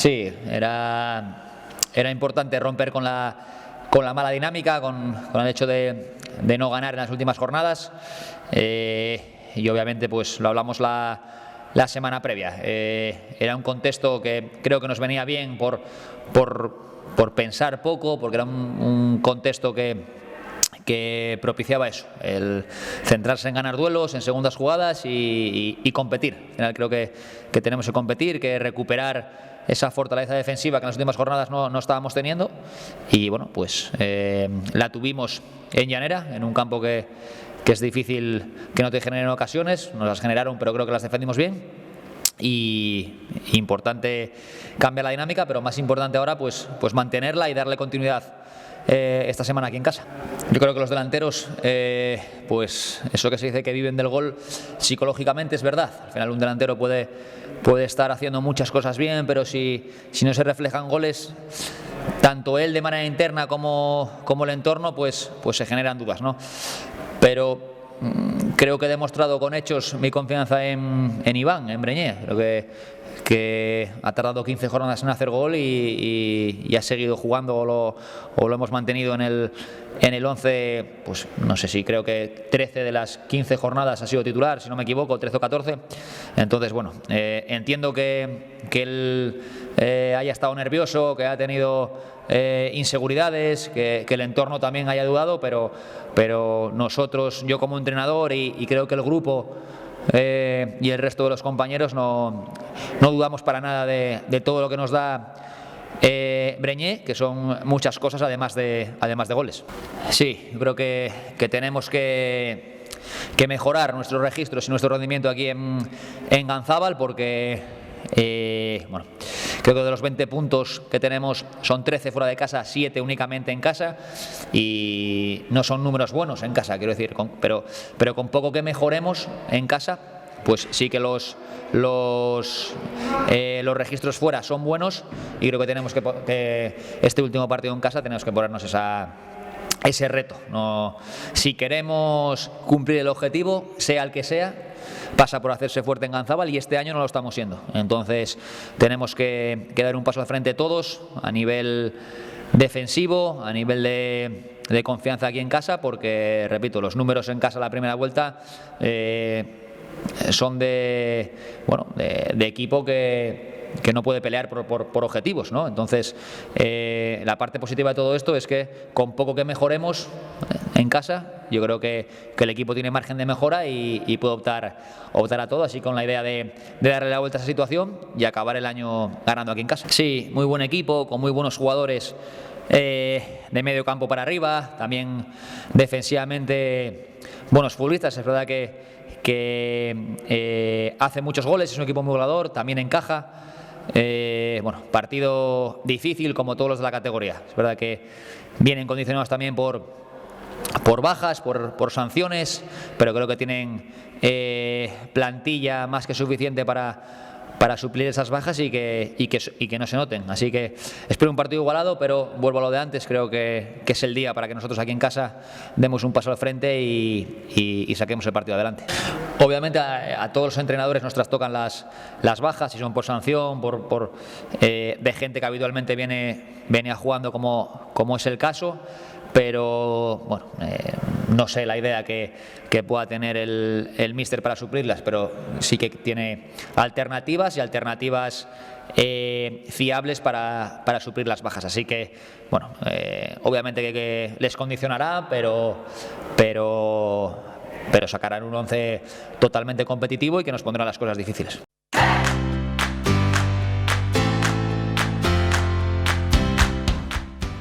Sí, era importante romper con la mala dinámica, con el hecho de no ganar en las últimas jornadas, y obviamente pues lo hablamos la semana previa. Era un contexto que creo que nos venía bien por pensar poco, porque era un contexto que propiciaba eso, el centrarse en ganar duelos, en segundas jugadas y competir. Al final creo que tenemos que competir, que recuperar esa fortaleza defensiva que en las últimas jornadas no estábamos teniendo, y bueno, pues la tuvimos en Llanera, en un campo que es difícil que no te generen ocasiones. Nos las generaron, pero creo que las defendimos bien. Y importante cambiar la dinámica, pero más importante ahora pues mantenerla y darle continuidad esta semana aquí en casa. Yo creo que los delanteros, pues eso que se dice que viven del gol, psicológicamente es verdad. Al final un delantero puede estar haciendo muchas cosas bien, pero si no se reflejan goles, tanto él de manera interna como el entorno, pues se generan dudas, ¿no? Pero creo que he demostrado con hechos mi confianza en Iván, en Breñé. Creo que ha tardado 15 jornadas en hacer gol y ha seguido jugando o lo hemos mantenido en el 11, pues no sé si creo que 13 de las 15 jornadas ha sido titular, si no me equivoco, 13 o 14. Entonces, bueno, entiendo que él haya estado nervioso, que ha tenido inseguridades, que el entorno también haya dudado, pero nosotros, yo como entrenador y creo que el grupo y el resto de los compañeros no dudamos para nada de todo lo que nos da Breñé, que son muchas cosas además de goles. Sí, creo que tenemos que mejorar nuestros registros y nuestro rendimiento aquí en Ganzábal, porque bueno, creo que de los 20 puntos que tenemos son 13 fuera de casa, 7 únicamente en casa, y no son números buenos en casa, quiero decir, pero con poco que mejoremos en casa, pues sí que los registros fuera son buenos, y creo que tenemos que este último partido en casa tenemos que ponernos ese reto. Si queremos cumplir el objetivo, sea el que sea, pasa por hacerse fuerte en Ganzábal, y este año no lo estamos siendo. Entonces tenemos que dar un paso al frente todos, a nivel defensivo, a nivel de confianza aquí en casa, porque, repito, los números en casa la primera vuelta son de equipo que no puede pelear por objetivos, ¿no? Entonces, la parte positiva de todo esto es que con poco que mejoremos en casa, yo creo que el equipo tiene margen de mejora y puede optar a todo, así con la idea de darle la vuelta a esa situación y acabar el año ganando aquí en casa. Sí, muy buen equipo, con muy buenos jugadores de medio campo para arriba, también defensivamente buenos futbolistas. Es verdad que hace muchos goles, es un equipo muy goleador, también encaja. Bueno, partido difícil como todos los de la categoría. Es verdad que vienen condicionados también por bajas, por sanciones, pero creo que tienen plantilla más que suficiente para suplir esas bajas y que no se noten. Así que espero un partido igualado, pero vuelvo a lo de antes. Creo que es el día para que nosotros aquí en casa demos un paso al frente y saquemos el partido adelante. Obviamente a todos los entrenadores nos trastocan las bajas, si son por sanción, de gente que habitualmente viene jugando como es el caso. Pero bueno, no sé la idea que pueda tener el míster para suplirlas, pero sí que tiene alternativas fiables para suplir las bajas. Así que, bueno, obviamente que les condicionará, pero sacarán un 11 totalmente competitivo y que nos pondrá las cosas difíciles.